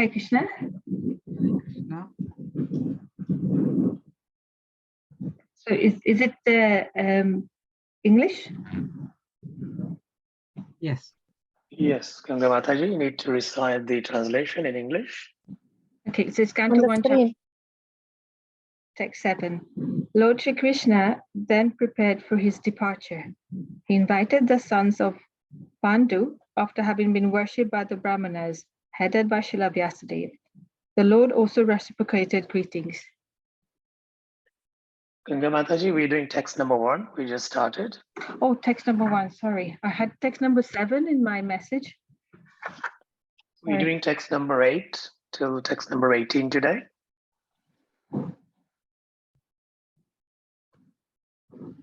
Hare Krishna. Krishna. So is it the English? Yes. Yes, Ganga Mataji, you need to recite the translation in English. Okay, so it's On Canto the 1, screen. text 7. Lord Shri Krishna then prepared for his departure. He invited the sons of Pandu after having been worshipped by the Brahmanas, headed by Srila Vyasadeva. The Lord also reciprocated greetings. Ganga Mataji, we're doing text number 1. We just started. Oh, text number 1, sorry. I had text number 7 in my message. We're Sorry. doing text number 8 till text number 18 today.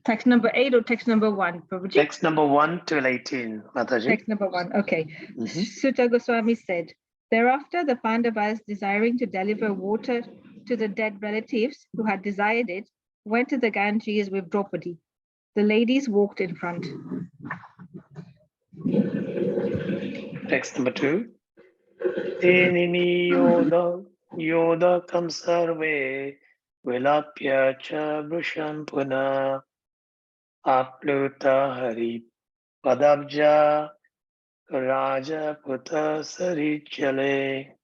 Text number 8 or text number 1, Prabhuji? Text number 1 till 18, Mataji. Text number 1, okay. Mhm. Sutta Goswami said, thereafter the Pandavas, desiring to deliver water to the dead relatives who had desired it, went to the Ganges with Draupadi. The ladies walked in front. Text number 2. Tenini yodakam sarve vilapya cha vrusham puna apluta hari padabja raja puta sarichale.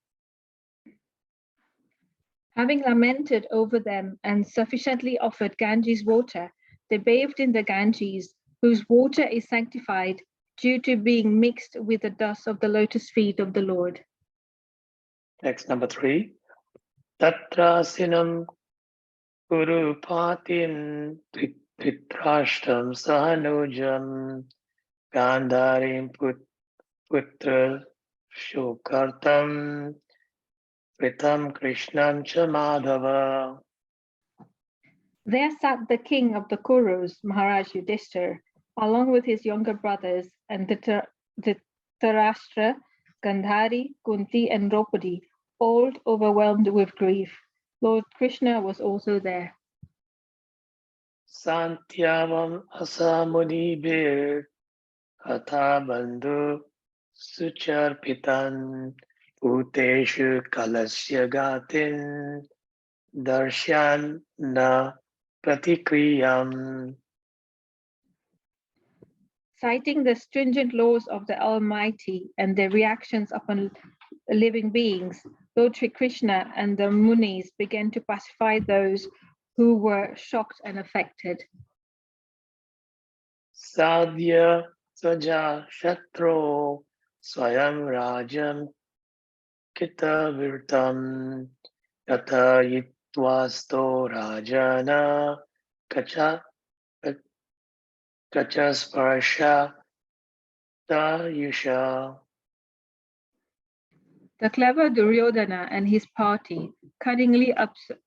Having lamented over them and sufficiently offered Ganges water, they bathed in the Ganges, whose water is sanctified due to being mixed with the dust of the lotus feet of the Lord. Text number 3. Tatra sinam kuru patin pitrashtam sahanujam gandharim putra shukartam Pritam Krishnam cha Madhava. There sat the king of the Kurus, Maharaj Yudhishthir, along with his younger brothers and Dhritarashtra, Gandhari, Kunti, and Draupadi, all overwhelmed with grief. Lord Krishna was also there. Santyavam asamunibir hatha bandhu sucharpitan Uteshu kalasya gatin darshan na pratikriyam. Citing the stringent laws of the Almighty and their reactions upon living beings, Lord Sri Krishna and the Munis began to pacify those who were shocked and affected. Sadhya swaja shatro swayam rajam kita virtam yata yitvasto rajana kacha sparsha yusha. The clever Duryodhana and his party cunningly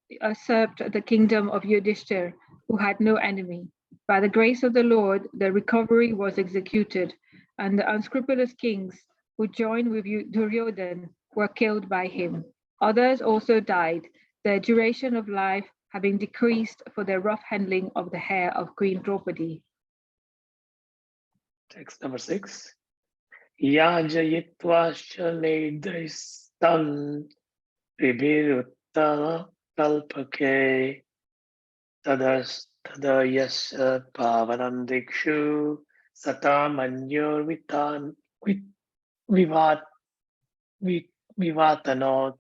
usurped the kingdom of Yudhishthir, who had no enemy. By the grace of the Lord, the recovery was executed, and the unscrupulous kings who joined with Duryodhana were killed by him. Others also died, their duration of life having decreased for their rough handling of the hair of Queen Draupadi. Text number 6. Yajayitvacha nedaistam vibhiruttama kalpake tadayasa pavanam dikshu satamanyor vivatanot.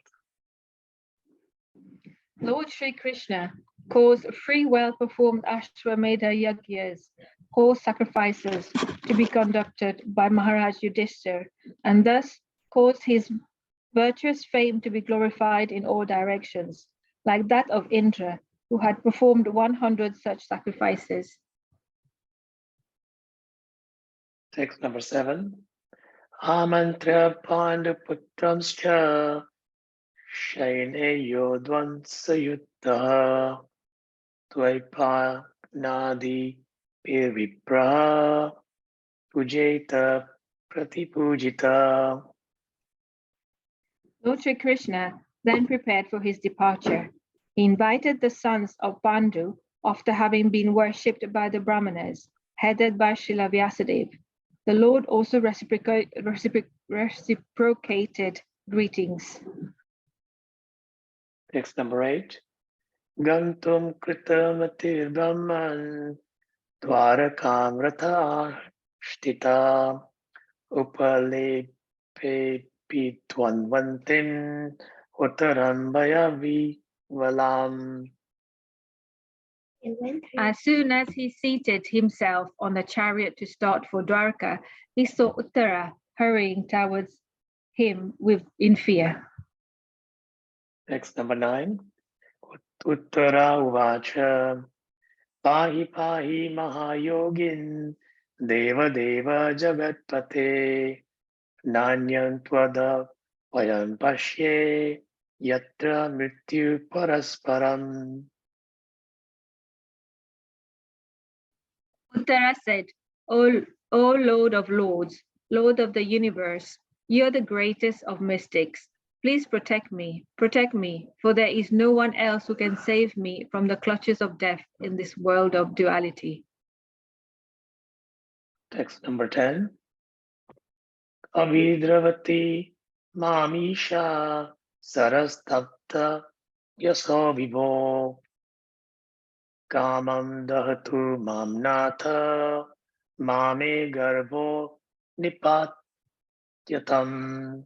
Lord Sri Krishna caused 3 well-performed Ashwamedha Yagyas, horse sacrifices, to be conducted by Maharaj Yudhishthir, and thus caused his virtuous fame to be glorified in all directions, like that of Indra, who had performed 100 such sacrifices. Text number 7. Amantra panduputramscha shaine yodvan sayutta tvaipa nadi pirvipra pujeta pratipujita. Lord Sri Krishna then prepared for his departure. He invited the sons of Pandu after having been worshipped by the Brahmanas, headed by Srila Vyasadeva. The Lord also reciprocated greetings. Text number 8. Gantum kritamati brahman dwarakam ratha shtita upale pe pitwanvantin uttaram vayavi valam. As soon as he seated himself on the chariot to start for Dwarka, he saw Uttara hurrying towards him in fear. Text number 9. Uttara uvacha pahi pahi mahayogin deva deva jagatpate nanyam tvada payam pashye yatra mrityu parasparam. Uttara said, O Lord of Lords, Lord of the universe, you are the greatest of mystics. Please protect me, for there is no one else who can save me from the clutches of death in this world of duality. Text number 10. Avidravati mamisha sarastapta yaso vivo kamam dahatu mamnatha mame garvo nipatyatam.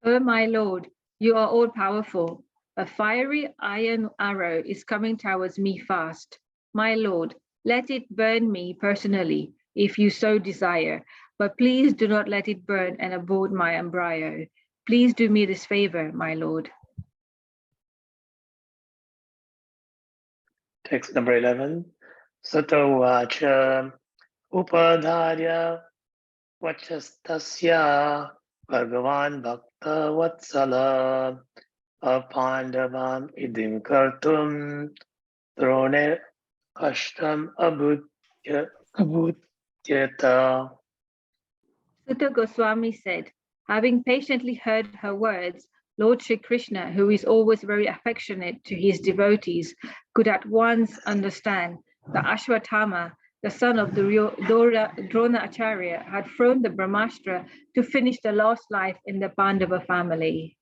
O my Lord, you are all powerful. A fiery iron arrow is coming towards me fast. My Lord, let it burn me personally, if you so desire, but please do not let it burn and abort my embryo. Please do me this favor, my Lord. Text number 11. Satavacha upadharya vachastasya bhagavan bhakta vatsala apandavam idim kartum drone ashtam abhutyata. Sutta Goswami said, having patiently heard her words, Lord Sri Krishna, who is always very affectionate to his devotees, could at once understand that Ashwatthama, the son of the Drona Acharya, had thrown the Brahmastra to finish the last life in the Pandava family.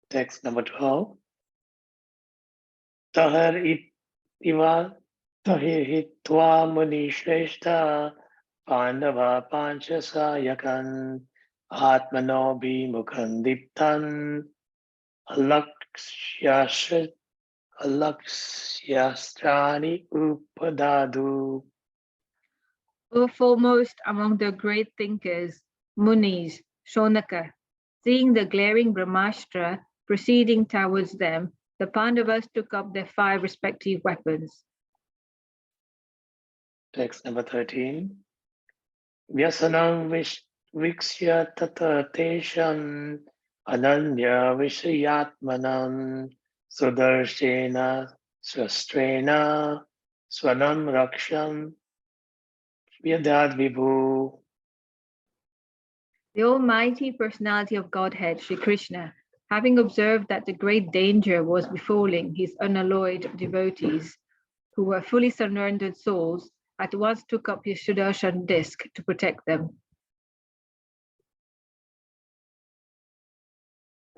Text number 12. Tahar iva tahir hitva muni shreshta pandava panchasa yakan atmano bhimukhan diptan alakshyastrani upadadu. O foremost among the great thinkers, Munis, Shonaka, seeing the glaring Brahmastra proceeding towards them, the Pandavas took up their 5 respective weapons. Text number 13. Vyasanam vikshya tata tesham ananya vishayatmanam sudarshena swastrena swanam raksham vyadad vibhu. The Almighty Personality of Godhead, Sri Krishna, having observed that the great danger was befalling his unalloyed devotees, who were fully surrendered souls, at once took up his Sudarshan disc to protect them.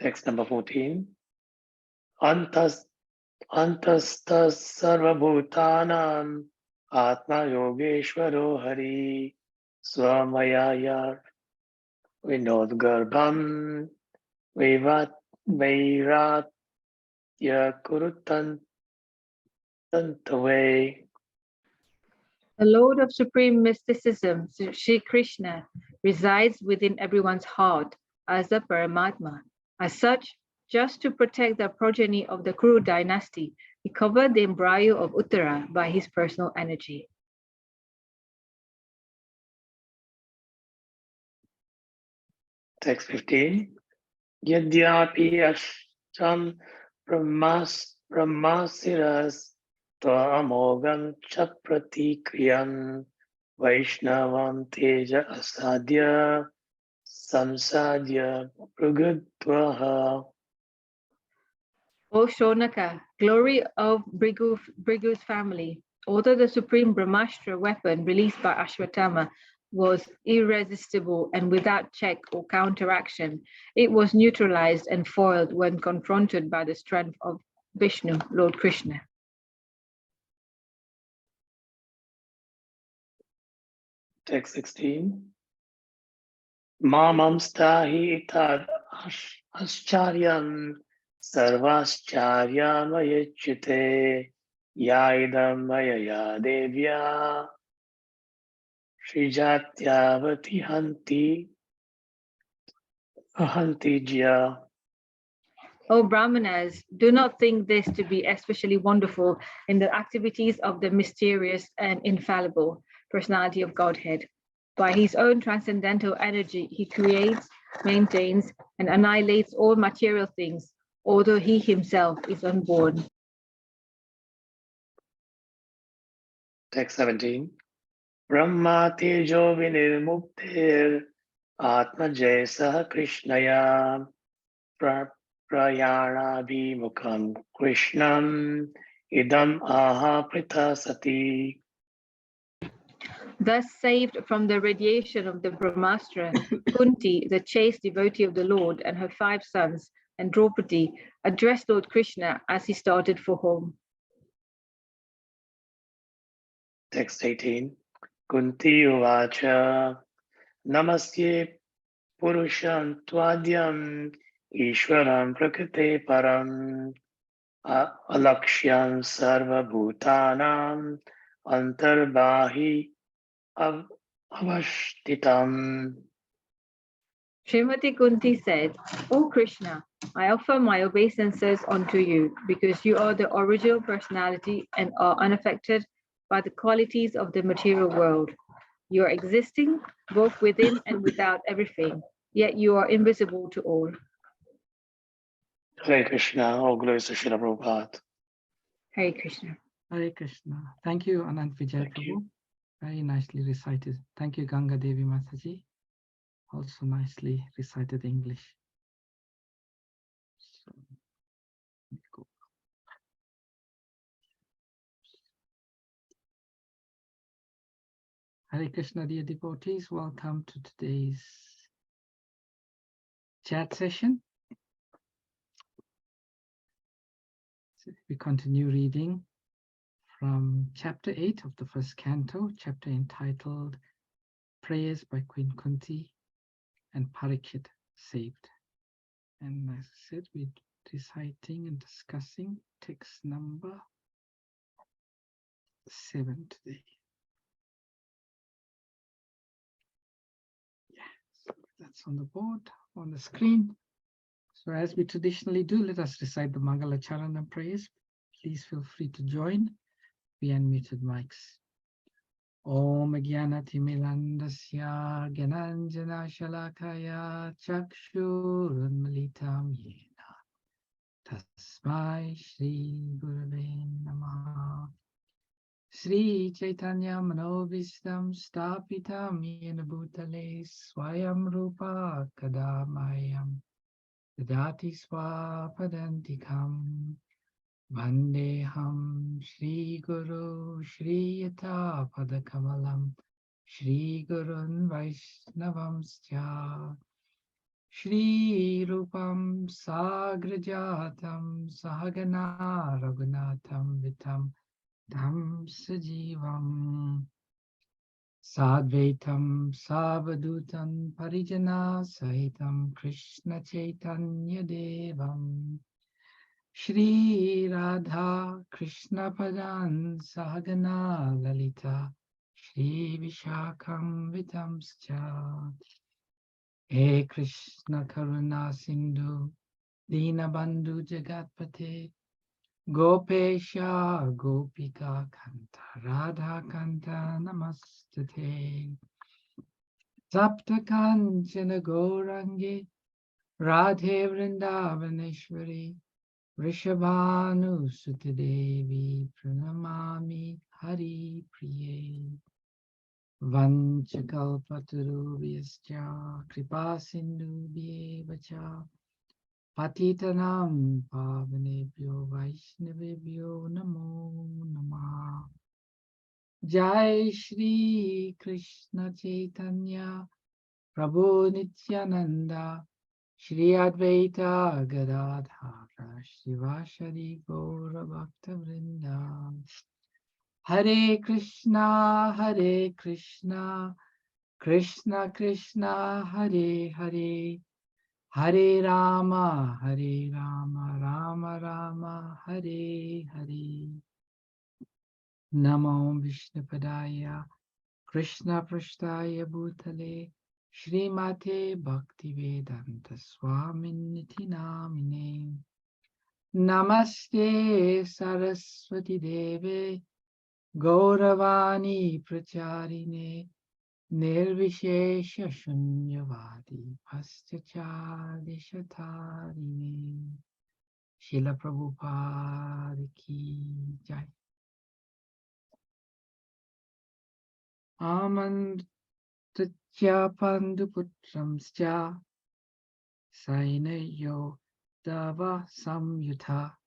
Text number 14. Antas sarvabhutanam atma yogeshwaro hari swamayaya vinodgarbham vairatya kurutantantave. The Lord of Supreme Mysticism, Sri Krishna, resides within everyone's heart as the Paramatma. As such, just to protect the progeny of the Kuru dynasty, he covered the embryo of Uttara by his personal energy. Text 15. Yadyapi ashtam brahmasiras Tvamogam chapratikriyam Vaishnavam teja asadya samsadya pragudvaha. O Shonaka, glory of Brigu's family, although the supreme Brahmastra weapon released by Ashwatthama was irresistible and without check or counteraction. It was neutralized and foiled when confronted by the strength of Vishnu, Lord Krishna. Text 16. Mamam stahi itad ascharyam sarvascharya mayachite yaidam mayaya devya Srijatyavati hanti jya. O Brahmanas, do not think this to be especially wonderful in the activities of the mysterious and infallible personality of Godhead. By his own transcendental energy, he creates, maintains, and annihilates all material things, although he himself is unborn. Text 17. Brahma tejo vinirmuktir atmajay saha krishnaya prayana bhimukham krishnam idam aha prita sati. Thus saved from the radiation of the Brahmastra, Kunti, the chaste devotee of the Lord, and her 5 sons, and Draupadi, addressed Lord Krishna as he started for home. Text 18. Kunti uvacha namasye purusham tvadyam ishwaram prakrite param alakshyam sarva bhutanam antarbahi avashtitam. Srimati Kunti said, O Krishna, I offer my obeisances unto you because you are the original personality and are unaffected by the qualities of the material world. You are existing both within and without everything, yet you are invisible to all. Hare Krishna, all glories to Srila Prabhupada. Hare Krishna. Hare Krishna. Thank you, Anant Vijay Thank Prabhu. you. Very nicely recited. Thank you, Ganga Devi Mataji. Also nicely recited English. So, let me go. Hare Krishna, dear devotees. Welcome to today's chat session. So we continue reading from chapter 8 of the first canto, chapter entitled Prayers by Queen Kunti and Parikshit Saved. And as I said, we're reciting and discussing text number 7 today. Yeah, so that's on the board, on the screen. So as we traditionally do, let us recite the Mangala Charanam prayers. Please feel free to join. We unmuted mics. Om Gyanatimirandasya Gyananjana Shalakaya Chakshurunmalitam Yena Tasmai Shri Gurave Namaha Shri Chaitanya Manobishtam Stapitam Yena Bhutale Swayam Rupa Kadamayam Dadati Swapadantikam Vandeham Shri Guru Shri Yata Padakamalam Shri Gurun Vaishnavamscha Shri Rupam Sagrajatam Sahagana Raghunatham Vitam Dham Sajivam Sadvaitam Savadutam Parijana Sahitam Krishna Chaitanya Devam Shri Radha Krishna Padan Sahagana Lalita Shri Vishakam Vitamscha He Krishna Karuna Sindhu Dinabandhu Jagatpate Gopesha Gopika Kanta Radha Kanta Namastate Sapta Kanchana Gourangi Radhe Vrindavaneshwari Vrishabhanu Sutadevi Pranamami Hari Priye Vanchakalpatarubhyascha Kripa Sindhubhyevacha Patitanam Pavanebhyo Vaishnavebhyo Namo Namah. Jai Shri Krishna Chaitanya Prabhu Nityananda Shri Advaita Gadadhara Shivashari Gaura Bhakta Vrinda. Hare Krishna, Krishna Krishna, Hare Hare, Hare Rama, Rama Rama, Hare Hare. Namo Vishnupadaya, Krishna Prashtaya Bhutale, Srimate Bhaktivedanta Swaminiti Namine. Namaste Saraswati Deve, Gauravani Pracharine, Nirvishesha Shunyavadi, Paschachari Shatarine. Srila Prabhupada ki jai. Amantritya Panduputramscha Sainayo Dava Samyutha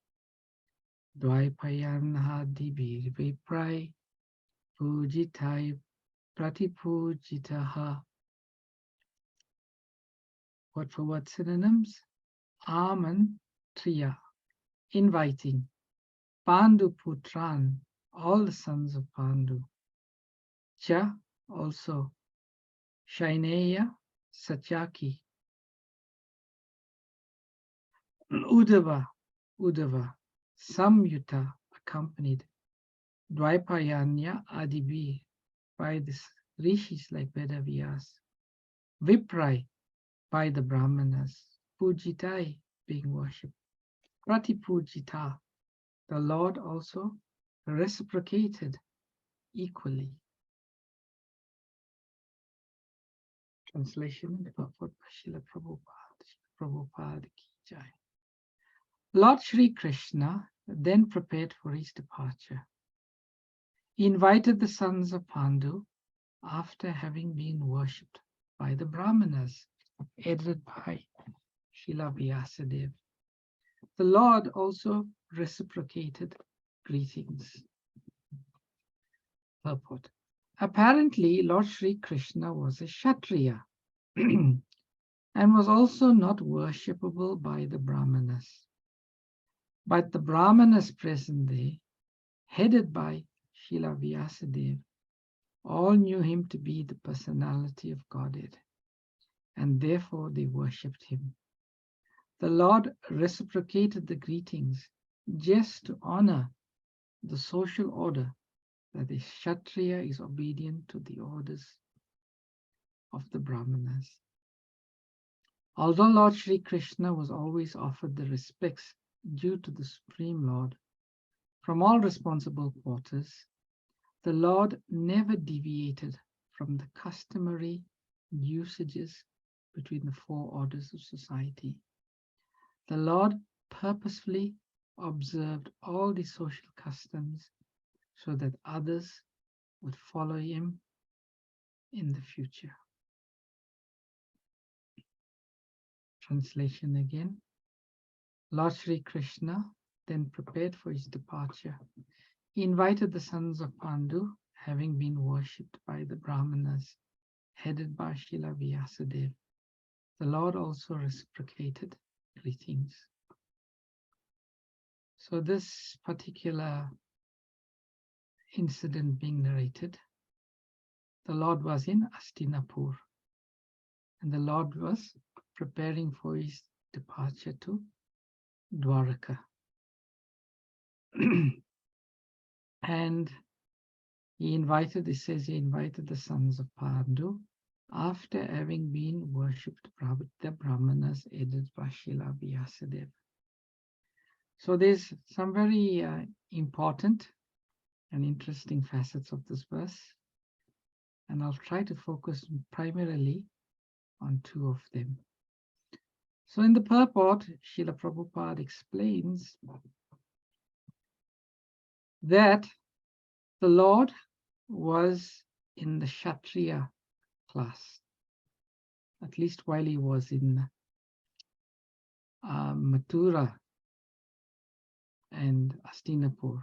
Dvaipayanha Dibir Viprai Pujitai Pratipujitaha. Word for word synonyms. Amantriya, inviting. Pandu Putran, all the sons of Pandu. Cha, also. Shaineya, Satyaki. Udava, Samyuta, accompanied. Dvaipayanya Adibi, by the rishis like Vedavyas. Viprai, by the Brahmanas. Pujitai, being worshipped. Pratipujita, the Lord also reciprocated equally. Translation and purport by Srila Prabhupada. Prabhupada ki jai. Lord Shri Krishna then prepared for his departure. He invited the sons of Pandu after having been worshipped by the Brahmanas, headed by Srila Vyasadeva. The Lord also reciprocated greetings. Purport. Apparently, Lord Shri Krishna was a Kshatriya and was also not worshipable by the Brahmanas. But the Brahmanas present there, headed by Srila Vyasadeva, all knew him to be the personality of Godhead, and therefore they worshipped him. The Lord reciprocated the greetings just to honor the social order that the Kshatriya is obedient to the orders of the Brahmanas. Although Lord Shri Krishna was always offered the respects due to the Supreme Lord from all responsible quarters, the Lord never deviated from the customary usages between the four orders of society. The Lord purposefully observed all the social customs so that others would follow him in the future. Translation again. Lord Shri Krishna then prepared for his departure. He invited the sons of Pandu, having been worshipped by the Brahmanas, headed by Srila Vyasadeva. The Lord also reciprocated greetings. So this particular incident being narrated, the Lord was in Hastinapur, and the Lord was preparing for his departure to Dwaraka. And it says he invited the sons of Pandu after having been worshipped by the Brahmanas headed by Srila Vyasadeva. So there's some very important and interesting facets of this verse, and I'll try to focus primarily on two of them. So in the purport, Srila Prabhupada explains that the Lord was in the Kshatriya class, at least while he was in Mathura and Hastinapur.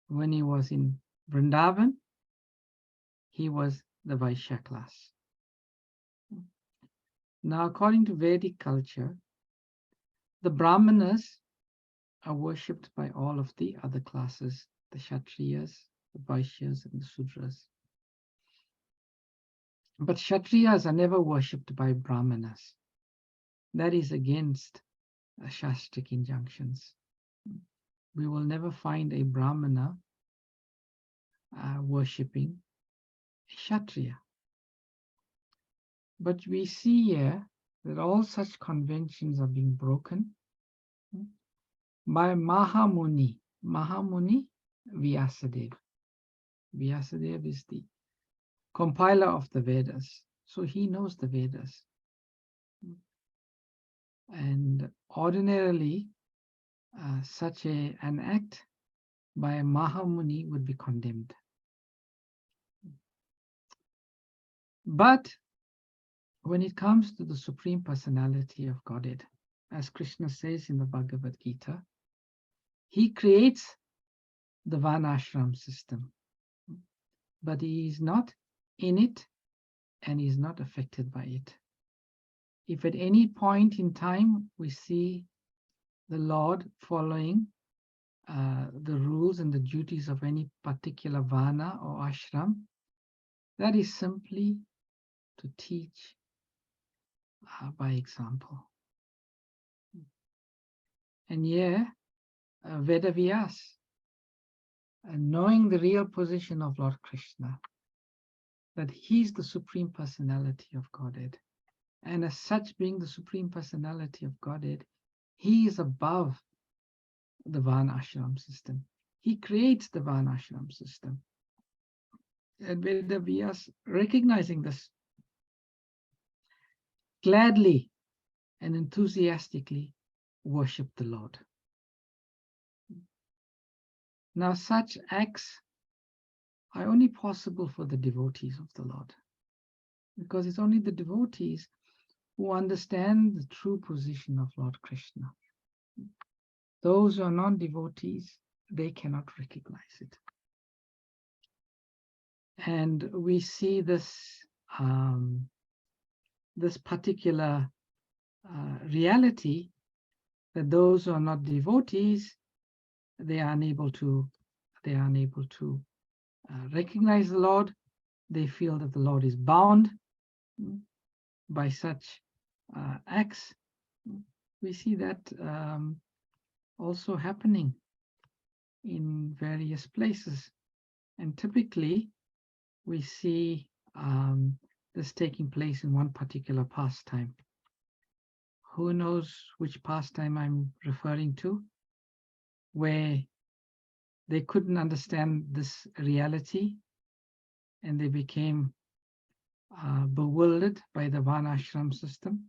When he was in Vrindavan, he was the Vaishya class. Now, according to Vedic culture, the Brahmanas are worshipped by all of the other classes, the Kshatriyas, the Vaishyas, and the Sudras. But Kshatriyas are never worshipped by Brahmanas. That is against Shastric injunctions. We will never find a Brahmana worshipping a Kshatriya. But we see here that all such conventions are being broken by Mahamuni. Mahamuni Vyasadeva. Vyasadeva is the compiler of the Vedas, so he knows the Vedas. And ordinarily, such an act by a Mahamuni would be condemned. But when it comes to the Supreme Personality of Godhead, as Krishna says in the Bhagavad Gita, he creates the Varnashram system, but he is not in it and is not affected by it. If at any point in time we see the Lord following the rules and the duties of any particular Varna or ashram, that is simply to teach by example. And here, Vedavyas, knowing the real position of Lord Krishna, that he's the Supreme Personality of Godhead, and as such, being the Supreme Personality of Godhead, he is above the Varnashram system. He creates the Varnashram system. And Vedavyas, recognizing this, gladly and enthusiastically worship the Lord. Now, such acts are only possible for the devotees of the Lord, because it's only the devotees who understand the true position of Lord Krishna. Those who are non-devotees, they cannot recognize it. And we see this, this particular reality, that those who are not devotees, they are unable to recognize the Lord. They feel that the Lord is bound by such acts. We see that also happening in various places, and typically we see this taking place in one particular pastime. Who knows which pastime I'm referring to, where they couldn't understand this reality and they became bewildered by the Varnashram system?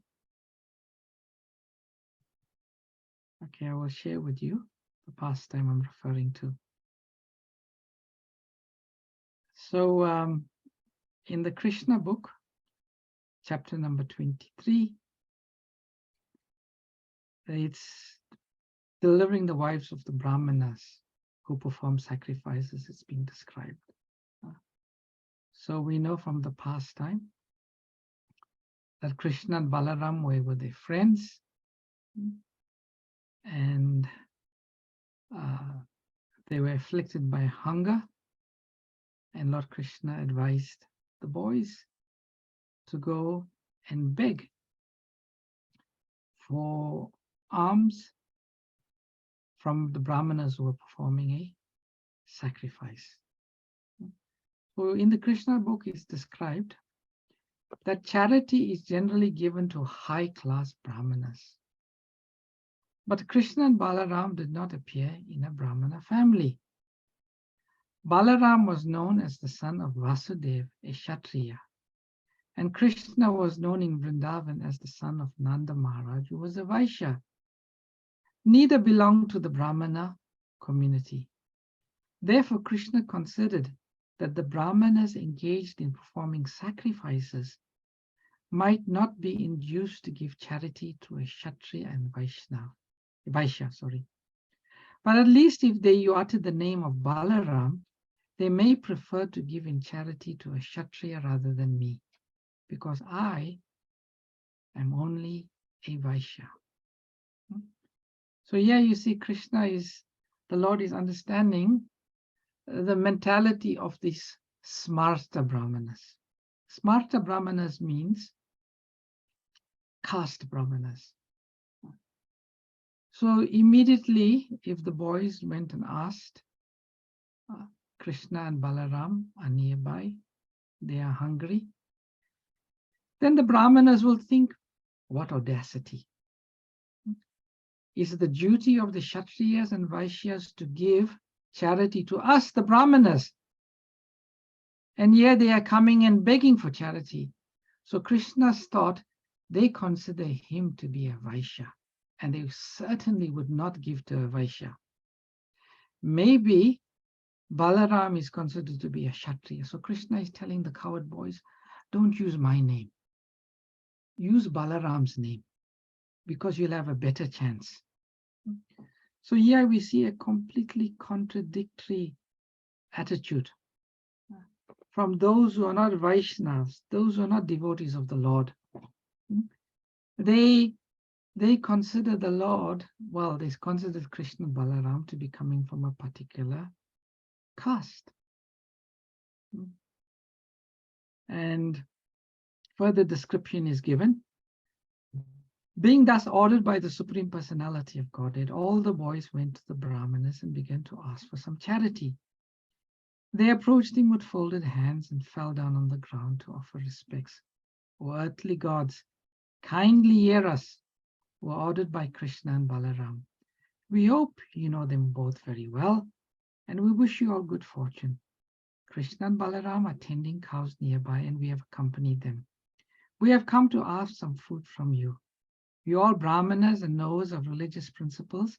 Okay, I will share with you the pastime I'm referring to. So in the Krishna book, chapter number 23, it's delivering the wives of the Brahmanas who perform sacrifices. It's being described. So we know from the pastime that Krishna and Balaram were their friends, and they were afflicted by hunger, and Lord Krishna advised the boys to go and beg for alms from the Brahmanas who were performing a sacrifice. So in the Krishna book, it's described that charity is generally given to high-class Brahmanas. But Krishna and Balaram did not appear in a Brahmana family. Balaram was known as the son of Vasudeva, a Kshatriya, and Krishna was known in Vrindavan as the son of Nanda Maharaj, who was a Vaishya. Neither belonged to the Brahmana community. Therefore, Krishna considered that the Brahmanas engaged in performing sacrifices might not be induced to give charity to a Kshatriya and Vaishya. But at least if they uttered the name of Balaram, they may prefer to give in charity to a Kshatriya rather than me, because I am only a Vaishya. So here you see the Lord is understanding the mentality of these Smarta Brahmanas. Smarta Brahmanas means caste Brahmanas. So immediately, if the boys went and asked, Krishna and Balaram are nearby, they are hungry, then the Brahmanas will think, what audacity. Is it the duty of the Kshatriyas and Vaishyas to give charity to us, the Brahmanas? And here they are coming and begging for charity. So Krishna's thought, they consider him to be a Vaishya, and they certainly would not give to a Vaishya. Maybe Balaram is considered to be a Kshatriya. So Krishna is telling the coward boys, don't use my name. Use Balaram's name, because you'll have a better chance. So here we see a completely contradictory attitude from those who are not Vaishnavas, those who are not devotees of the Lord. They consider the Lord, well, they consider Krishna Balaram to be coming from a particular caste. And further description is given. Being thus ordered by the Supreme Personality of Godhead, all the boys went to the Brahmanas and began to ask for some charity. They approached him with folded hands and fell down on the ground to offer respects. O earthly gods, kindly hear us, who are ordered by Krishna and Balaram. We hope you know them both very well, and we wish you all good fortune. Krishna and Balaram are tending cows nearby, and we have accompanied them. We have come to ask some food from you. You all Brahmanas and knowers of religious principles,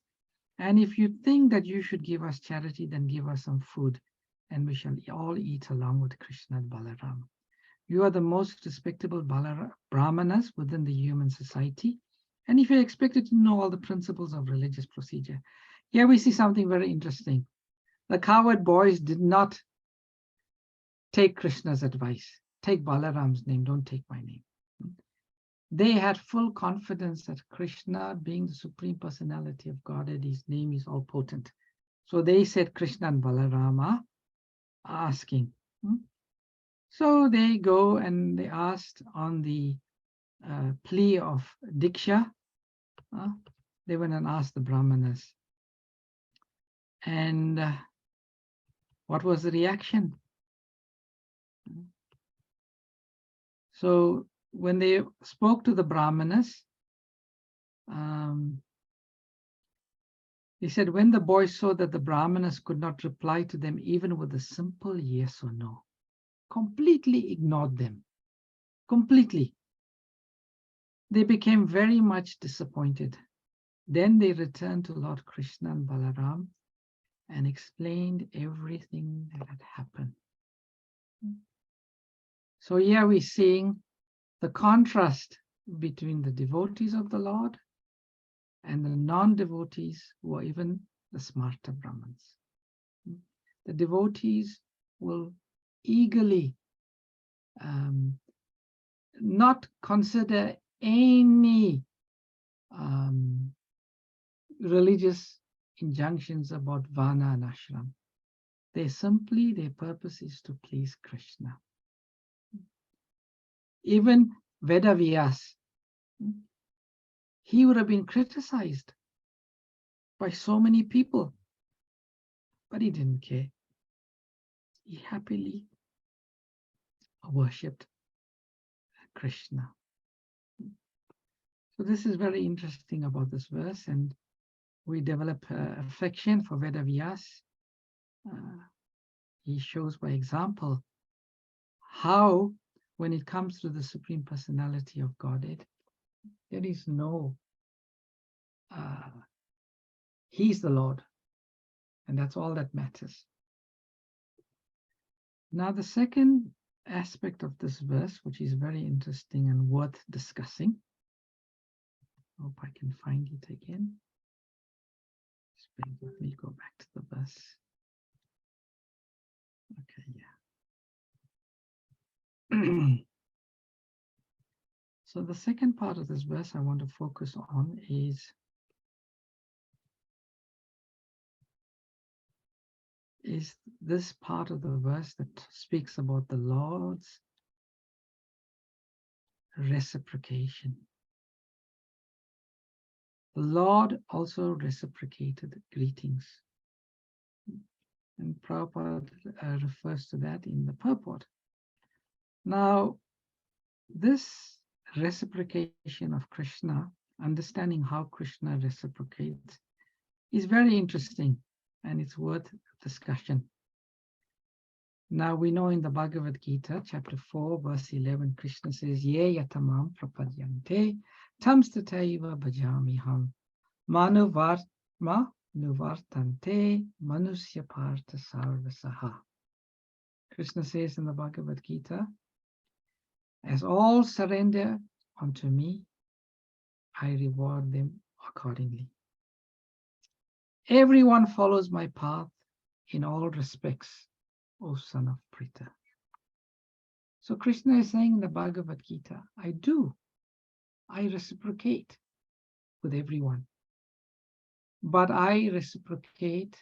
and if you think that you should give us charity, then give us some food, and we shall all eat along with Krishna and Balaram. You are the most respectable Brahmanas within the human society, and if you're expected to know all the principles of religious procedure. Here we see something very interesting. The coward boys did not take Krishna's advice. Take Balaram's name, don't take my name. They had full confidence that Krishna, being the Supreme Personality of Godhead, his name is all potent. So they said Krishna and Balarama are asking. So they go and they asked on the plea of Diksha. They went and asked the Brahmanas. And what was the reaction? So when they spoke to the Brahmanas, they said, when the boys saw that the Brahmanas could not reply to them even with a simple yes or no, completely ignored them, completely. They became very much disappointed. Then they returned to Lord Krishna and Balaram and explained everything that had happened. So here we're seeing the contrast between the devotees of the Lord and the non-devotees, who are even the Smarta Brahmins. The devotees will eagerly not consider any religious injunctions about Varna and Ashram. Their purpose is to please Krishna. Even Vedavyas, he would have been criticized by so many people, but he didn't care. He happily worshipped Krishna. So this is very interesting about this verse, and we develop affection for Vedavyas. He shows by example how, when it comes to the Supreme Personality of Godhead, there is no, he's the Lord, and that's all that matters. Now, the second aspect of this verse, which is very interesting and worth discussing. Hope I can find it again. Just bear with me, go back to the verse. Okay, yeah. So the second part of this verse I want to focus on is this part of the verse that speaks about the Lord's reciprocation. The Lord also reciprocated greetings. And Prabhupada refers to that in the purport. Now, this reciprocation of Krishna, understanding how Krishna reciprocates, is very interesting and it's worth discussion. Now we know in the Bhagavad Gita, chapter 4, verse 11, Krishna says, Ye yatamam prapadyante tam stataiva bhajamiham manuvartma nuvartante manusya partha sarvasaha. Krishna says in the Bhagavad Gita, as all surrender unto me, I reward them accordingly. Everyone follows my path in all respects, O son of Pritha. So Krishna is saying in the Bhagavad Gita, I reciprocate with everyone, but I reciprocate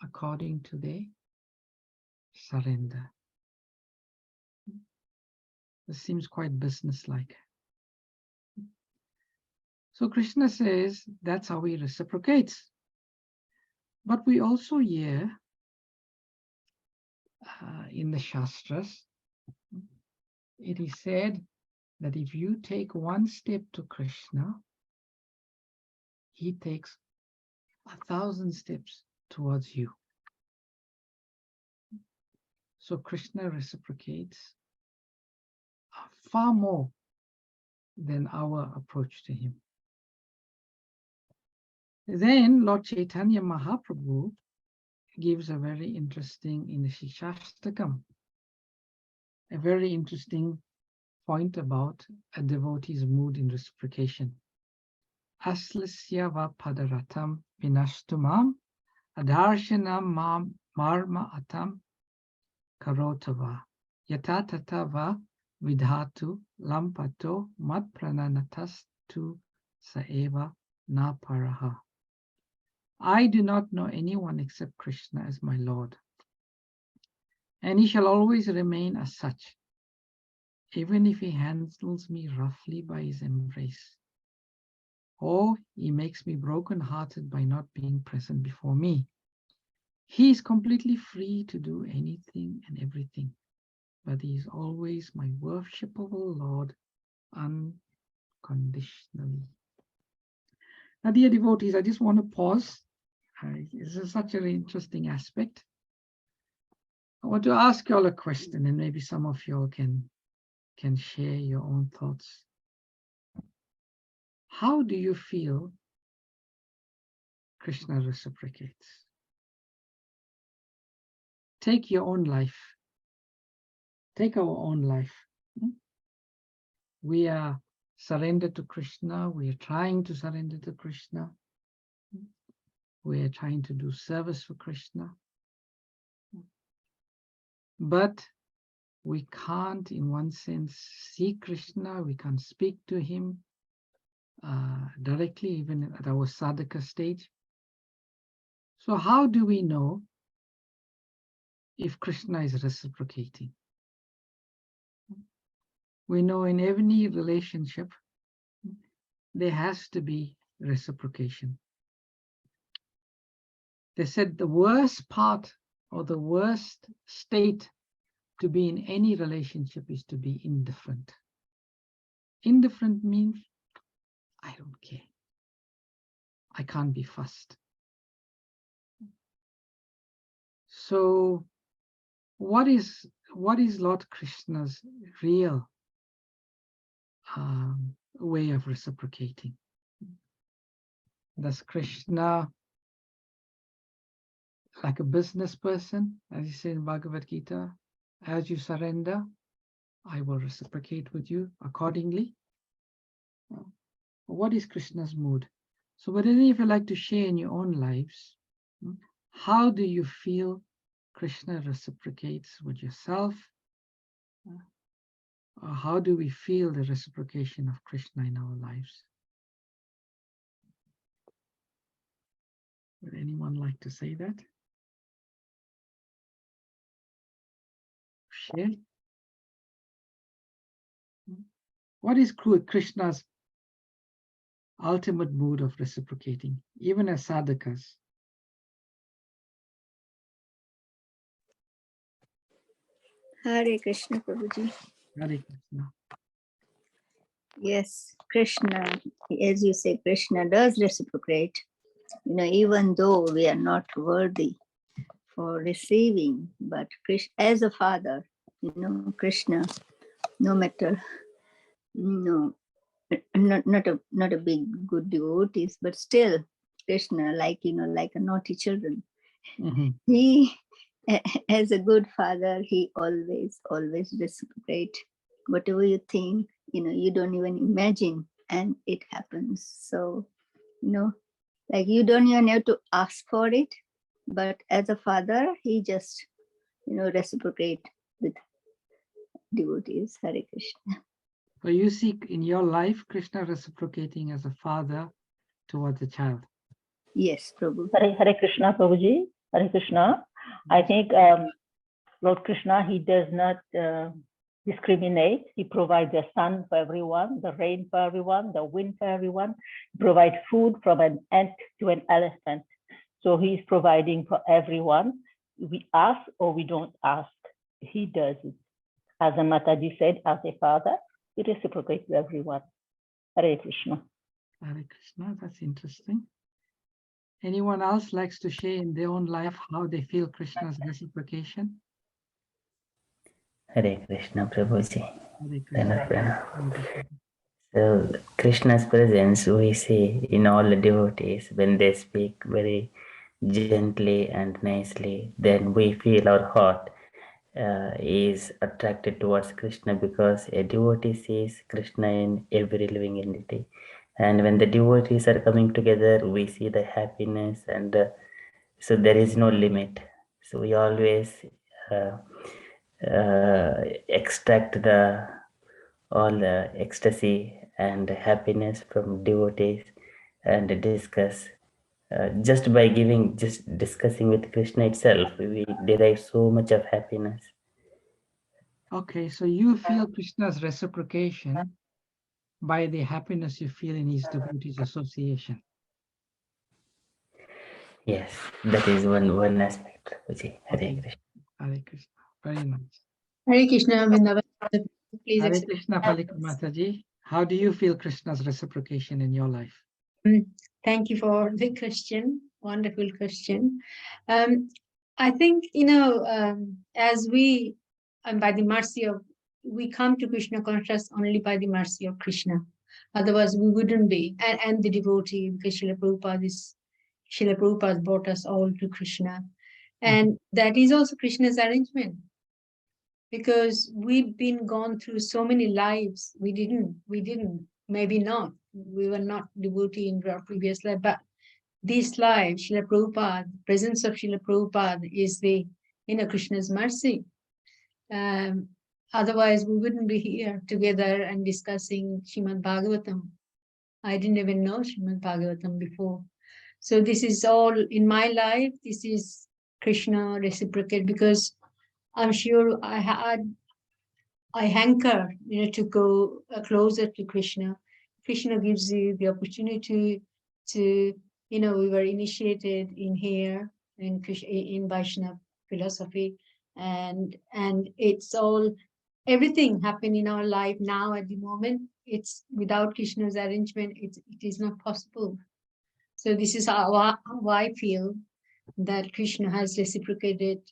according to their surrender. This seems quite businesslike. So Krishna says that's how he reciprocates. But we also hear in the Shastras, it is said that if you take one step to Krishna, he takes 1,000 steps towards you. So Krishna reciprocates far more than our approach to him. Then Lord Chaitanya Mahaprabhu gives a very interesting, in the Shikshashtakam, a very interesting point about a devotee's mood in reciprocation. Aslasya va padaratam vinashtumam adarshanam marma atam karotava yatatata va vidhatu lampato mat prananatastu saeva na paraha. I do not know anyone except Krishna as my Lord, and he shall always remain as such, even if he handles me roughly by his embrace, or he makes me broken-hearted by not being present before me. He is completely free to do anything and everything, but he is always my worshipable Lord unconditionally. Now, dear devotees, I just want to pause. This is such an interesting aspect. I want to ask you all a question, and maybe some of you all can share your own thoughts. How do you feel Krishna reciprocates? Take your own life. Take our own life. We are surrendered to Krishna. We are trying to surrender to Krishna. We are trying to do service for Krishna. But we can't, in one sense, see Krishna. We can't speak to him directly, even at our sadhaka stage. So how do we know if Krishna is reciprocating? We know in any relationship, there has to be reciprocation. They said the worst part or the worst state to be in any relationship is to be indifferent. Indifferent means I don't care. I can't be fussed. So what is Lord Krishna's real way of reciprocating? Does Krishna, like a business person, as he said in Bhagavad Gita, as you surrender, I will reciprocate with you accordingly? What is Krishna's mood? So, but then if you like to share in your own lives, how do you feel Krishna reciprocates with yourself? Or how do we feel the reciprocation of Krishna in our lives? Would anyone like to say that? Share? What is Krishna's ultimate mood of reciprocating, even as sadhakas? Hare Krishna, Prabhuji. Hare Krishna. Yes, Krishna, as you say, Krishna does reciprocate. Even though we are not worthy for receiving, but Krishna, as a father, Krishna, no matter, not a big good devotees, but still Krishna, like a naughty children. Mm-hmm. He, as a good father, he always reciprocate. Whatever you think, you don't even imagine, and it happens. So, like you don't even have to ask for it, but as a father, he just, reciprocate with devotees. Hare Krishna. So you see in your life Krishna reciprocating as a father towards a child. Yes, Prabhu. Hare Krishna, Prabhuji. Hare Krishna. I think Lord Krishna, he does not discriminate. He provides the sun for everyone, the rain for everyone, the wind for everyone. He provides food from an ant to an elephant. So he's providing for everyone. We ask or we don't ask. He does it. As Mataji said, as a father, he reciprocates to everyone. Hare Krishna. Hare Krishna, that's interesting. Anyone else likes to share in their own life how they feel Krishna's reciprocation? Hare Krishna, Prabhuji. Hare Krishna. So Krishna's presence we see in all the devotees when they speak very gently and nicely, then we feel our heart is attracted towards Krishna, because a devotee sees Krishna in every living entity. And when the devotees are coming together, we see the happiness, and so there is no limit. So we always extract all the ecstasy and happiness from devotees and discuss. Just by discussing with Krishna itself, we derive so much of happiness. Okay, so you feel Krishna's reciprocation by the happiness you feel in his devotees association. Yes, that is one aspect. Hare Okay. Krishna. Hare Krishna. Very nice. Hare Krishna, Vrindavan. Please Hare accept. Krishna, Palika Mataji. How do you feel Krishna's reciprocation in your life? Thank you for the question. Wonderful question. I think, as we, and by the mercy of, we come to Krishna consciousness only by the mercy of Krishna. Otherwise, we wouldn't be. And the devotee, because Srila Prabhupada brought us all to Krishna. And that is also Krishna's arrangement. Because we've been gone through so many lives. We didn't, maybe not. We were not devotee in our previous life, but this life, Srila Prabhupada, presence of Srila Prabhupada is the, Krishna's mercy. Otherwise, we wouldn't be here together and discussing Srimad Bhagavatam. I didn't even know Srimad Bhagavatam before. So this is all in my life. This is Krishna reciprocate, because I'm sure I hanker, to go closer to Krishna. Krishna gives you the opportunity to, we were initiated in here in Vaishnava philosophy, and it's all, everything happened in our life now at the moment. It's without Krishna's arrangement, it is not possible. So this is how I feel that Krishna has reciprocated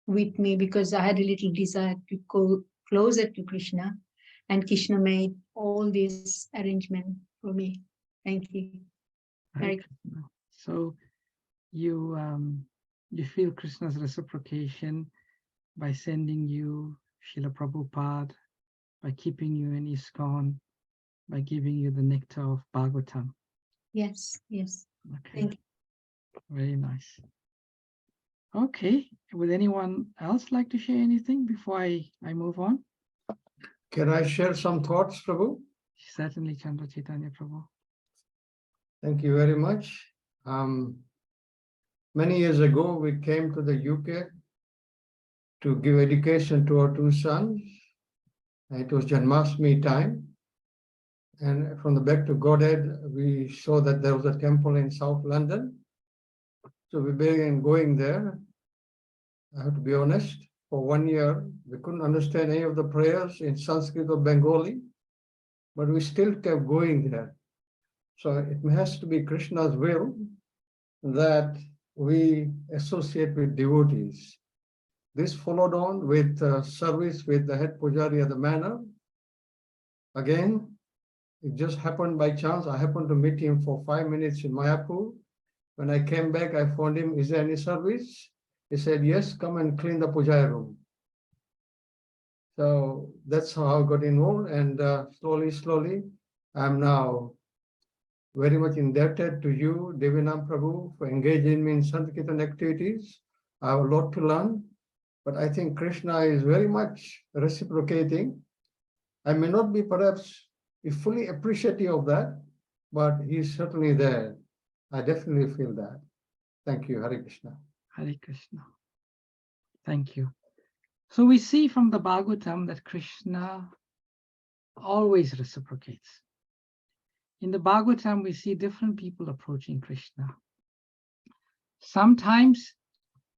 with me, because I had a little desire to go closer to Krishna, and Krishna made all this arrangement for me. Thank you. So you feel Krishna's reciprocation by sending you Srila Prabhupada, by keeping you in ISKCON, by giving you the nectar of Bhagavatam. Yes, yes. Okay. Thank you. Very nice. Okay, would anyone else like to share anything before I move on? Can I share some thoughts, Prabhu? Certainly, Chandra Chaitanya Prabhu. Thank you very much. Many years ago, we came to the UK to give education to our two sons. It was Janmashtami time. And from the back to Godhead, we saw that there was a temple in South London. So we began going there. I have to be honest, for 1 year, we couldn't understand any of the prayers in Sanskrit or Bengali, but we still kept going there. So it has to be Krishna's will that we associate with devotees. This followed on with service with the head pujari at the manor. Again, it just happened by chance. I happened to meet him for 5 minutes in Mayapur. When I came back, I found him, is there any service? He said, yes, come and clean the pujari room. So that's how I got involved. And slowly, I'm now very much indebted to you, Devinam Prabhu, for engaging me in Sankirtan activities. I have a lot to learn, but I think Krishna is very much reciprocating. I may not be perhaps fully appreciative of that, but he's certainly there. I definitely feel that. Thank you, Hare Krishna. Hare Krishna. Thank you. So we see from the Bhagavatam that Krishna always reciprocates. In the Bhagavatam, we see different people approaching Krishna. Sometimes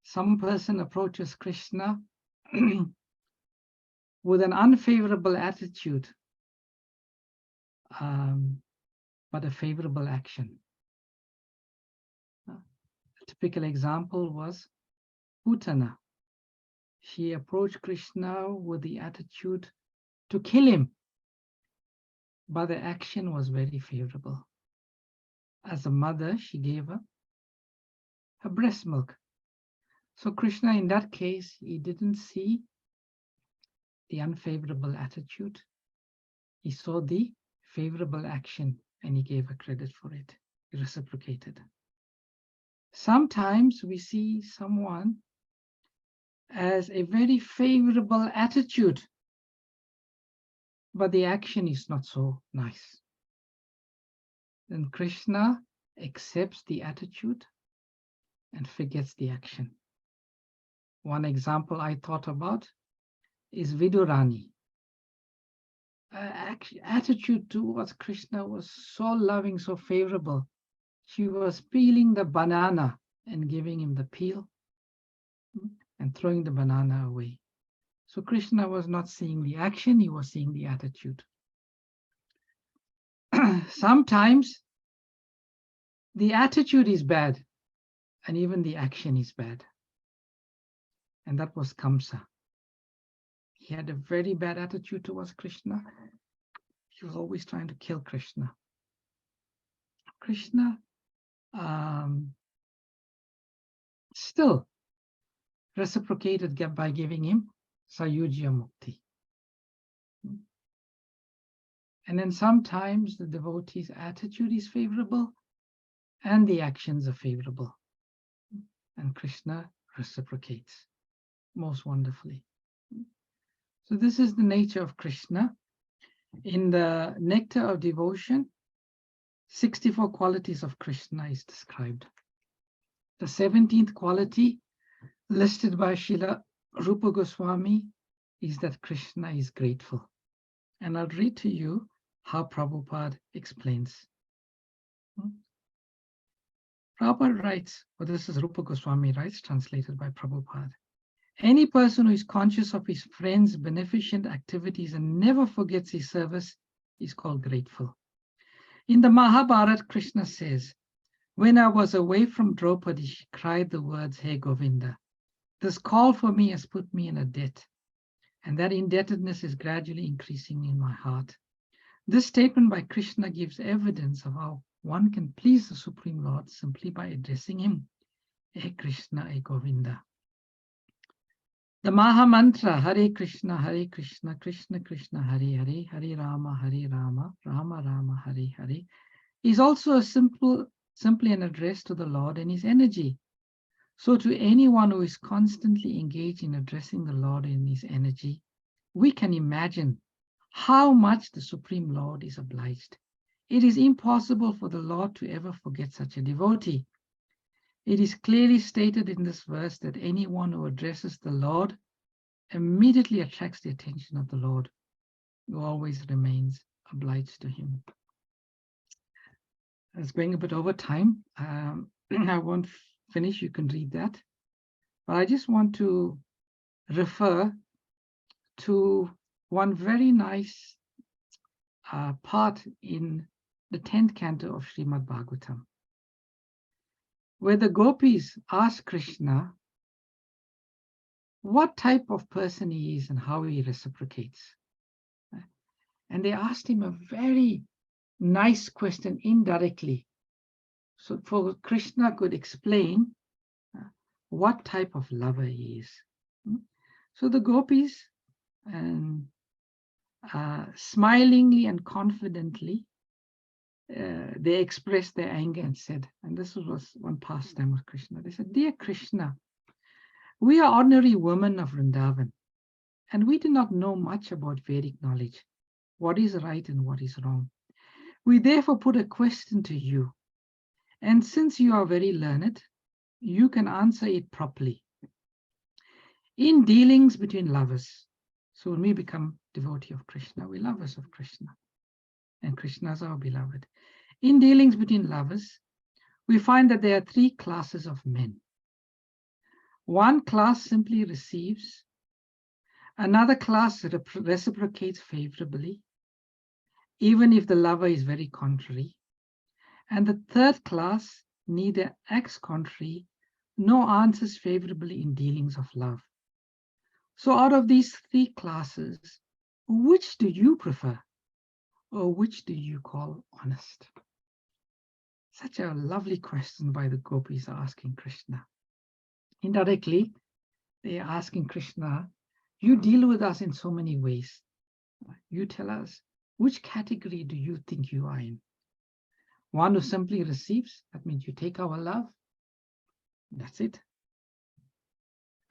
some person approaches Krishna with an unfavorable attitude, but a favorable action. A typical example was Putana. She approached Krishna with the attitude to kill him, but the action was very favorable. As a mother, she gave her breast milk. So Krishna, in that case, he didn't see the unfavorable attitude. He saw the favorable action and he gave her credit for it. He reciprocated. Sometimes we see someone as a very favorable attitude, but the action is not so nice. Then Krishna accepts the attitude and forgets the action. One example I thought about is Vidurani. Attitude towards Krishna was so loving, so favorable. She was peeling the banana and giving him the peel and throwing the banana away. So Krishna was not seeing the action, he was seeing the attitude. Sometimes the attitude is bad and even the action is bad. And that was Kamsa. He had a very bad attitude towards Krishna. He was always trying to kill Krishna. Krishna still reciprocated by giving him Sayujya Mukti. And then sometimes the devotee's attitude is favorable and the actions are favorable. And Krishna reciprocates most wonderfully. So this is the nature of Krishna. In the Nectar of Devotion, 64 qualities of Krishna is described. The 17th quality listed by Srila Rupa Goswami is that Krishna is grateful. And I'll read to you how Prabhupada explains. Prabhupada writes, well, this is Rupa Goswami writes, translated by Prabhupada. Any person who is conscious of his friend's beneficent activities and never forgets his service is called grateful. In the Mahabharata, Krishna says, when I was away from Draupadi, she cried the words, Hey Govinda. This call for me has put me in a debt, and that indebtedness is gradually increasing in my heart. This statement by Krishna gives evidence of how one can please the Supreme Lord simply by addressing him, Hey Krishna, Hey Govinda. The Maha Mantra, Hare Krishna, Krishna Krishna, Hare Hare, Hare Rama, Rama Rama, Hare Hare, is also simply an address to the Lord and his energy. So to anyone who is constantly engaged in addressing the Lord in his energy, we can imagine how much the Supreme Lord is obliged. It is impossible for the Lord to ever forget such a devotee. It is clearly stated in this verse that anyone who addresses the Lord immediately attracts the attention of the Lord, who always remains obliged to him. It's going a bit over time. I won't finish, you can read that. But I just want to refer to one very nice part in the 10th canto of Srimad Bhagavatam, where the gopis ask Krishna what type of person he is and how he reciprocates. And they asked him a very nice question indirectly. So for Krishna could explain what type of lover he is. So the gopis, smilingly and confidently, they expressed their anger and said, and this was one pastime of Krishna, they said, "Dear Krishna, we are ordinary women of Vrindavan, and we do not know much about Vedic knowledge, what is right and what is wrong. We therefore put a question to you, and since you are very learned, you can answer it properly. In dealings between lovers," so when we become devotee of Krishna, we lovers of Krishna, and Krishna is our beloved. In dealings between lovers, we find that there are three classes of men. One class simply receives, another class reciprocates favorably, even if the lover is very contrary, and the third class neither acts contrary nor answers favorably in dealings of love. So out of these three classes, which do you prefer, or which do you call honest? Such a lovely question by the gopis asking Krishna. Indirectly, they are asking Krishna, you deal with us in so many ways. You tell us, which category do you think you are in? One who simply receives, that means you take our love, that's it.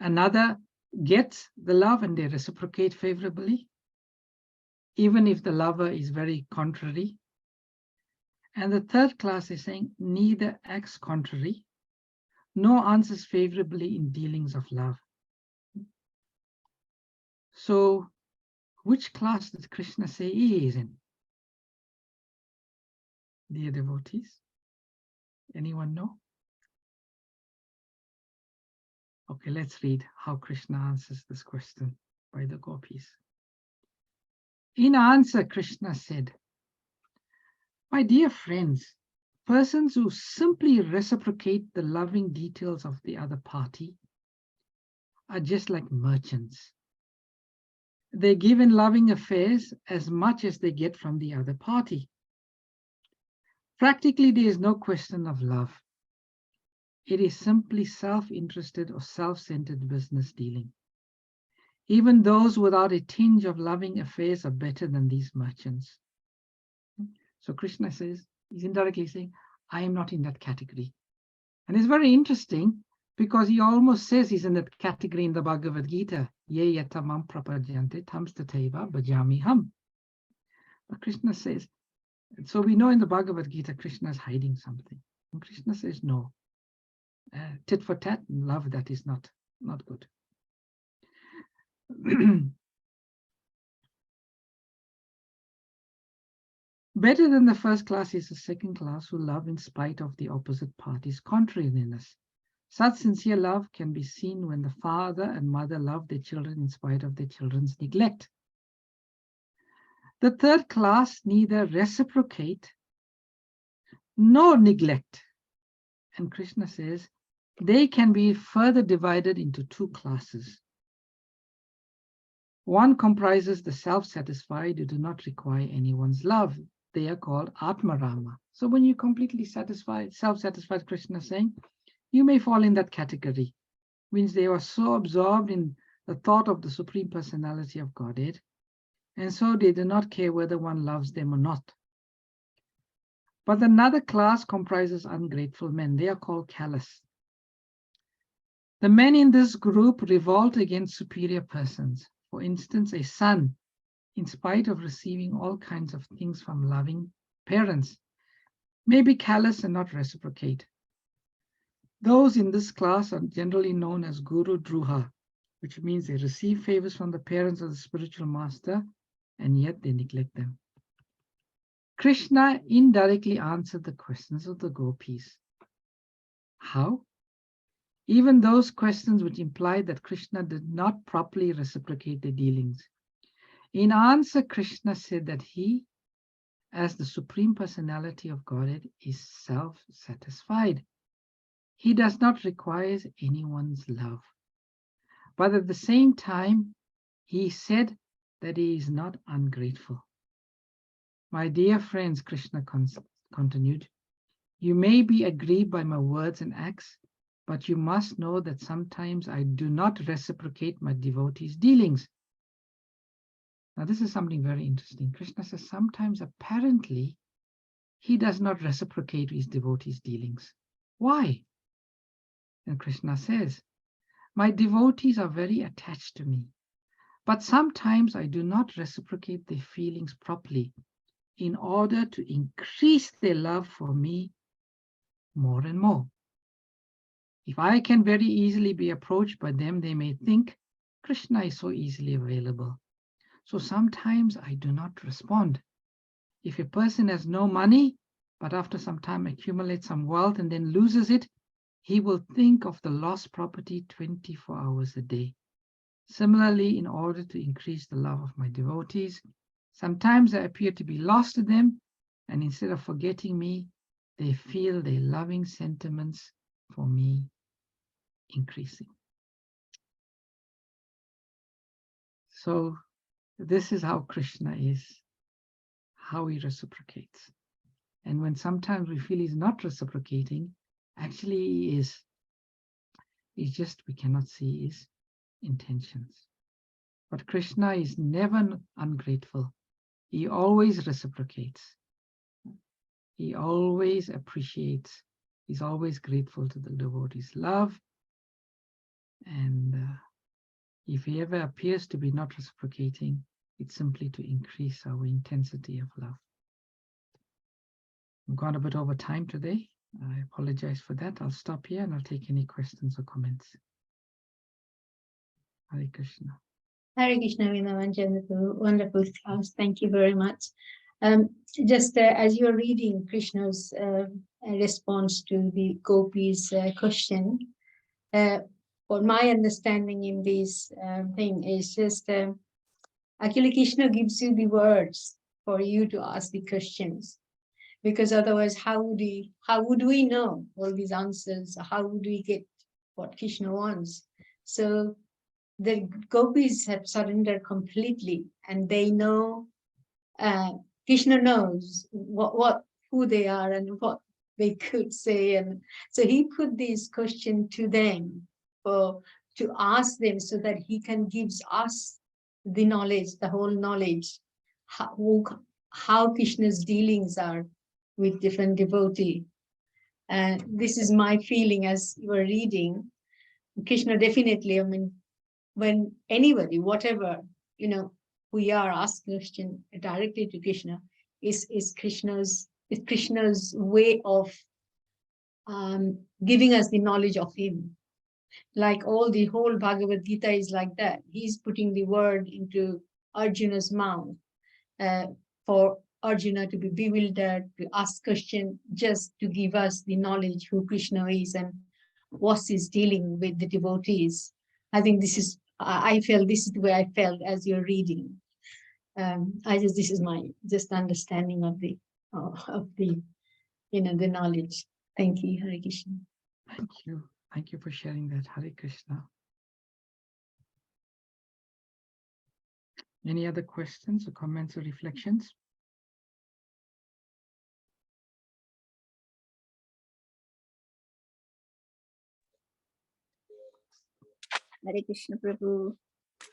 Another gets the love and they reciprocate favorably, even if the lover is very contrary. And the third class is saying neither acts contrary, nor answers favorably in dealings of love. So which class does Krishna say he is in? Dear devotees, anyone know? Okay, let's read how Krishna answers this question by the gopis. In answer, Krishna said, "My dear friends, persons who simply reciprocate the loving details of the other party are just like merchants. They give in loving affairs as much as they get from the other party. Practically, there is no question of love. It is simply self-interested or self-centered business dealing. Even those without a tinge of loving affairs are better than these merchants." So Krishna says, he's indirectly saying, I am not in that category. And it's very interesting because he almost says he's in that category in the Bhagavad Gita. Ye yatamam prapajante tamstateva bhajami ham. But Krishna says, so we know in the Bhagavad Gita, Krishna is hiding something. And Krishna says, no. Tit for tat, love, that is not good. Better than the first class is the second class who love in spite of the opposite party's contrariness. Such sincere love can be seen when the father and mother love their children in spite of their children's neglect. The third class neither reciprocate nor neglect. And Krishna says they can be further divided into two classes. One comprises the self-satisfied who do not require anyone's love. They are called Atmarama. So when you completely satisfied, self-satisfied, Krishna is saying, you may fall in that category. Means they are so absorbed in the thought of the Supreme Personality of Godhead, and so they do not care whether one loves them or not. But another class comprises ungrateful men. They are called callous. The men in this group revolt against superior persons. For instance, a son, in spite of receiving all kinds of things from loving parents, may be callous and not reciprocate. Those in this class are generally known as Guru Druha, which means they receive favors from the parents of the spiritual master, and yet they neglect them. Krishna indirectly answered the questions of the gopis. How? Even those questions which implied that Krishna did not properly reciprocate their dealings. In answer, Krishna said that he, as the Supreme Personality of Godhead, is self-satisfied. He does not require anyone's love. But at the same time, he said that he is not ungrateful. My dear friends, Krishna continued, you may be aggrieved by my words and acts, but you must know that sometimes I do not reciprocate my devotees' dealings. Now, this is something very interesting. Krishna says sometimes apparently he does not reciprocate his devotees' dealings. Why? And Krishna says, my devotees are very attached to me, but sometimes I do not reciprocate their feelings properly in order to increase their love for me more and more. If I can very easily be approached by them, they may think Krishna is so easily available. So sometimes I do not respond. If a person has no money, but after some time accumulates some wealth and then loses it, he will think of the lost property 24 hours a day. Similarly, in order to increase the love of my devotees, sometimes I appear to be lost to them, and instead of forgetting me, they feel their loving sentiments for me increasing. So this is how Krishna is, how he reciprocates. And when sometimes we feel he's not reciprocating, actually he is. It's just we cannot see his intentions. But Krishna is never ungrateful. He always reciprocates. He always appreciates. He's always grateful to the devotee's love. And if he ever appears to be not reciprocating, it's simply to increase our intensity of love. I've gone a bit over time today. I apologize for that. I'll stop here and I'll take any questions or comments. Hare Krishna. Hare Krishna, Vrindavan, Chandra, wonderful class. Thank you very much. Just as you're reading Krishna's response to the gopis' question, what my understanding in this thing is just actually Krishna gives you the words for you to ask the questions, because otherwise how would we know all these answers? How would we get what Krishna wants? So the gopis have surrendered completely, and they know, Krishna knows who they are and what they could say, and so he put this question to them to ask them so that he can give us the knowledge, the whole knowledge, how Krishna's dealings are with different devotees. And this is my feeling as you are reading. Krishna definitely, I mean, when anybody, whatever, we are asking question directly to Krishna, is Krishna's way of giving us the knowledge of him. Like the whole Bhagavad Gita is like that. He's putting the word into Arjuna's mouth for Arjuna to be bewildered, to ask question, just to give us the knowledge who Krishna is and what he's dealing with the devotees. I think this is, I felt this is the way I felt as you're reading. This is my just understanding of the the knowledge. Thank you, Hare Krishna. Thank you. Thank you for sharing that, Hare Krishna. Any other questions or comments or reflections? Hare Krishna, Prabhu.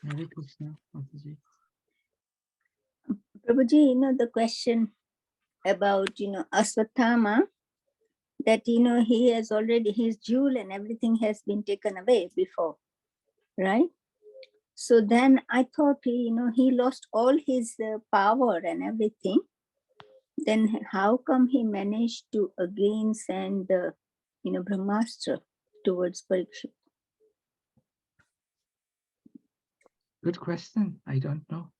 Hare Krishna, Mataji. Prabhuji, the question about, Aswathama, that, he has already, his jewel and everything has been taken away before, right? So then I thought, he lost all his power and everything. Then how come he managed to again send the, Brahmastra towards Parikshit? Good question. I don't know.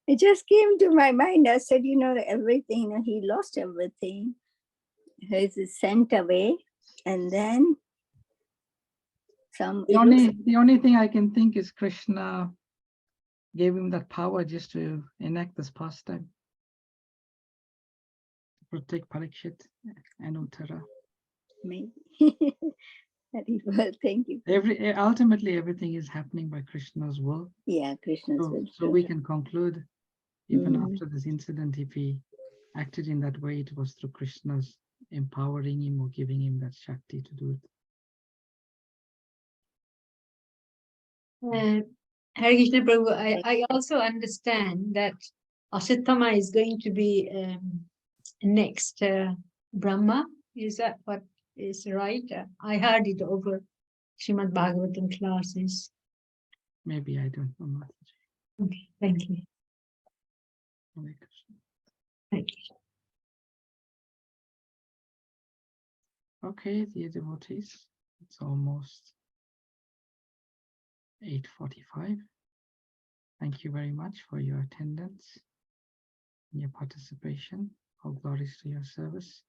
It just came to my mind. I said, everything, he lost everything. He's sent away, and then The only thing I can think is Krishna gave him that power just to enact this pastime, protect Parikshit and Uttara. Maybe. Very well, thank you. Ultimately, everything is happening by Krishna's will. Yeah, Krishna's will. So we can conclude, even Mm. after this incident, if he acted in that way, it was through Krishna's empowering him or giving him that Shakti to do it. Hare Krishna Prabhu, I also understand that Asatthama is going to be next Brahma. Is that what is right? I heard it over Srimad Bhagavatam classes. Maybe, I don't know. Mataji. Okay, thank you. Hare Krishna. Thank you. Okay, dear devotees, it's almost 8:45. Thank you very much for your attendance and your participation. All glories to your service.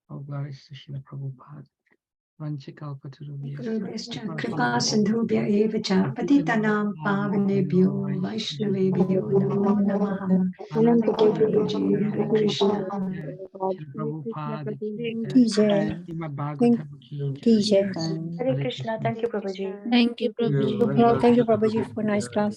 All glories to Srila Prabhupada. Vanchikalpatarubhyascha Kripa sindhubhya eva cha patitanam pavanebhyo vaishnavebhyo namo namaha. Thank you, Prabhuji. Hare Krishna. Prabhupada Ki jai. Srimad Bhagavatam ki Ki jai. jai. Hare Krishna. Thank you, Prabhuji. Thank you, Prabhuji. Very Thank you, much. Prabhuji, for nice class.